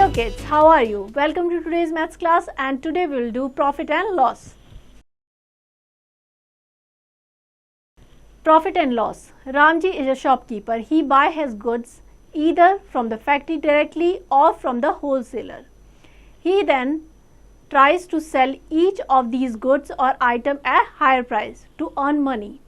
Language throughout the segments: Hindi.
Hello kids, how are you? Welcome to today's maths class, and today we will do profit and loss. Profit and loss. Ramji is a shopkeeper. He buys his goods either from the factory directly or from the wholesaler. He then tries to sell each of these goods or item at higher price to earn money.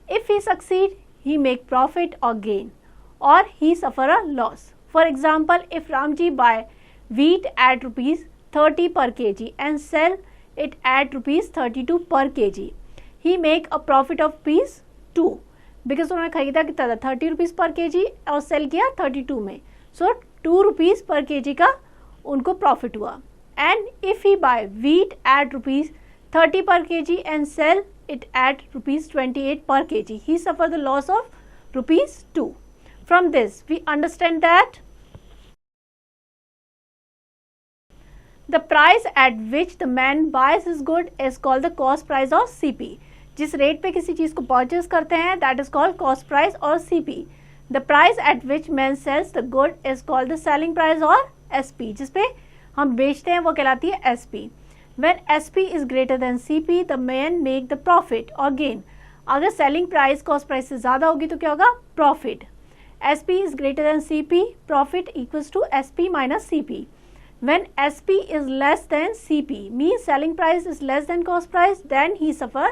If he succeeds, he make profit or gain, or he suffer a loss. For example, if Ramji buy wheat at rupees 30 per kg and sell it at rupees 32 per kg, he make a profit of rupees 2 because उन्होंने खरीदा कितना था 30 रुपीज़ पर केजी और सेल किया 32 में, सो 2 रुपीज़ पर केजी का उनको प्रॉफिट हुआ. And if he buy wheat at rupees 30 per kg and sell it at rupees 28 per kg, he suffer the loss of rupees 2. From this we understand that the price at which the man buys his good is called the cost price or CP. जिस रेट पे किसी चीज़ को परचेज करते हैं that is called cost price और CP. The price at which man sells the good is called the selling price और SP. जिस पे हम बेचते हैं वो कहलाती है SP. When SP is greater than CP the man make the profit और गेन. अगर सेलिंग प्राइस कॉस्ट प्राइस से ज़्यादा होगी तो क्या होगा? Profit. SP is greater than CP, profit equals to SP minus CP. When SP is less than CP, means selling price is less than cost price, then he suffer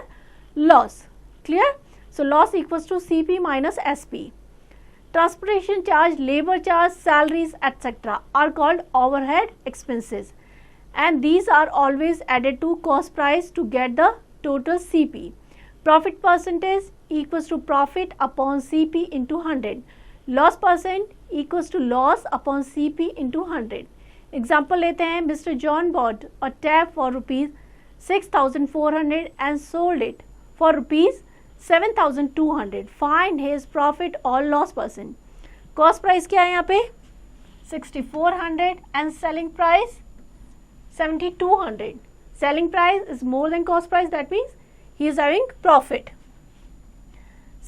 loss. Clear? So loss equals to CP minus SP. Transportation charge, labor charge, salaries, etc. are called overhead expenses, and these are always added to cost price to get the total CP. Profit percentage equals to profit upon CP into 100. Loss percent equals to loss upon CP into 100. Example लेते हैं. Mister John bought a tap for rupees 6,400 and sold it for rupees 7,200. Find his profit और लॉस परसेंट. कॉस्ट प्राइस क्या है यहाँ पे? 6,400 and selling price 7,200. Selling price is more than cost price, that means he is having profit.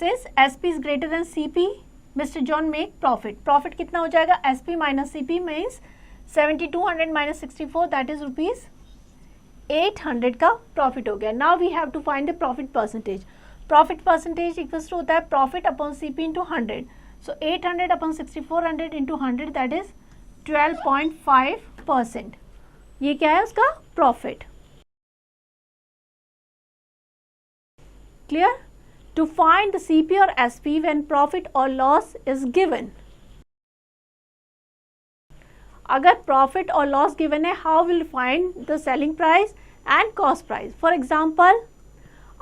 Since SP is greater than CP, mister John make profit. Profit कितना हो जाएगा? SP minus CP means 7,200 minus 64, that is rupees 800 का प्रॉफिट हो गया. Now we have to find the profit percentage. Profit percentage equals to होता है profit upon CP into 100. So 800 upon 6400 into 100, that is 12.5%. ये क्या है उसका? Profit. Clear? To find the CP और SP व्हेन प्रॉफिट और लॉस इज गिवन. अगर प्रॉफिट और लॉस गिवन है, how will find the selling price and cost price. For example,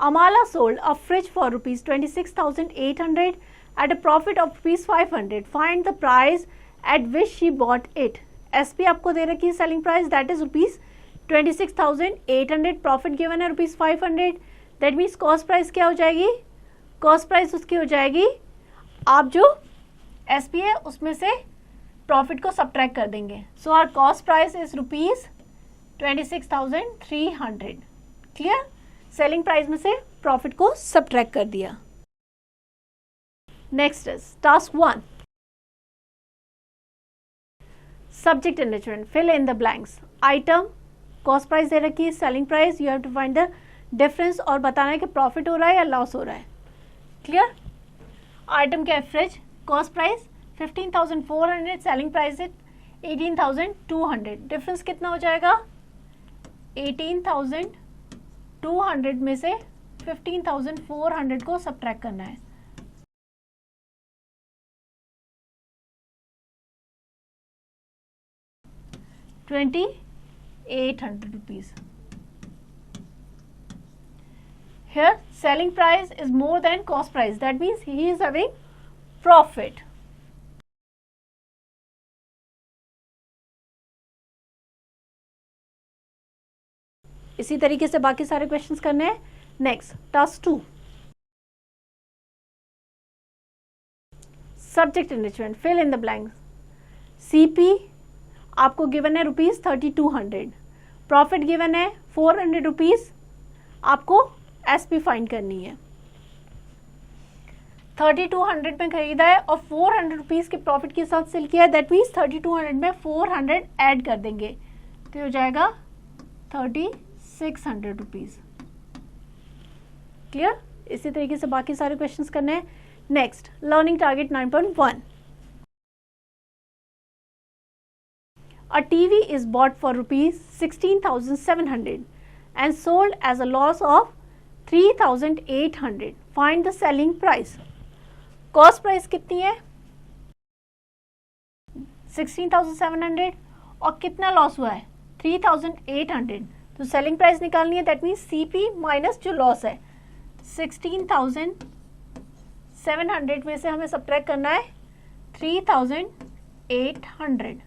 Amala sold a fridge for rupees 26,800 at a profit of rupees 500. Find the price at which she bought it. SP आपको दे रखी है selling price, that is rupees 26,800. Profit given है rupees 500. That means cost price क्या हो जाएगी? कॉस्ट प्राइस उसकी हो जाएगी, आप जो SP है उसमें से प्रॉफिट को सब्ट्रैक्ट कर देंगे. So our cost price is rupees 26,300. Clear? Selling price में से प्रॉफिट को सब्ट्रैक्ट कर दिया. Next is task 1. Subject enrichment. Fill in the blanks. Item cost price दे रखी है, selling price, you have to find the difference और बताना है कि प्रॉफिट हो रहा है या लॉस हो रहा है. क्लियर? आइटम क्या है? Fridge. Cost price 15,400, selling price है 18,200. डिफरेंस कितना हो जाएगा? 18,200 में से 15,400 को सब्ट्रैक्ट करना है. ₹2,800. Here selling price is more than cost price, that means he is having profit. इसी तरीके से बाकी सारे क्वेश्चंस करने हैं. Next task 2. Subject enrichment. Fill in the blanks. CP आपको गिवन है रुपीज़ 3,200. प्रॉफिट गिवन है 400 रुपीज़. आपको SP फाइंड करनी है. 3200 में खरीदा है और 400 रुपीज़ के प्रॉफिट के साथ सेल किया है, दैट मीन्स 3200 में 400 ऐड कर देंगे तो हो जाएगा 3600 रुपीज़। क्लियर? इसी तरीके से बाकी सारे क्वेश्चंस करने हैं। Next, learning target 9.1। A TV is bought for rupees 16,700 and sold as a loss of 3,800. Find the selling price. Cost price कितनी है? 16,700 और कितना लॉस हुआ है? 3,800। तो सेलिंग प्राइस निकालनी है, दैट मीन्स सीपी माइनस जो लॉस है। 16,700 में से हमें सब्ट्रैक्ट करना है 3,800।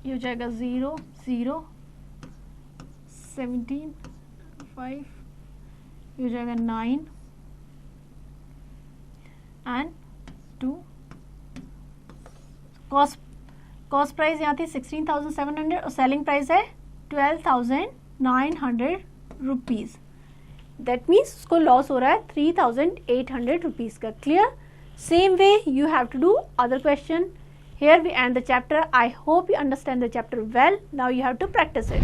ये हो जाएगा 0 0 17 5, ये हो जाएगा 9 एंड 2। कॉस्ट प्राइस यहाँ थी 16,700 और सेलिंग प्राइस है 12,900 रुपीज़। दैट मीन्स उसको लॉस हो रहा है 3,800 रुपीज़ का। Clear? Same way you have to do other question. Here we end the chapter. I hope you understand the chapter well. Now you have to practice it.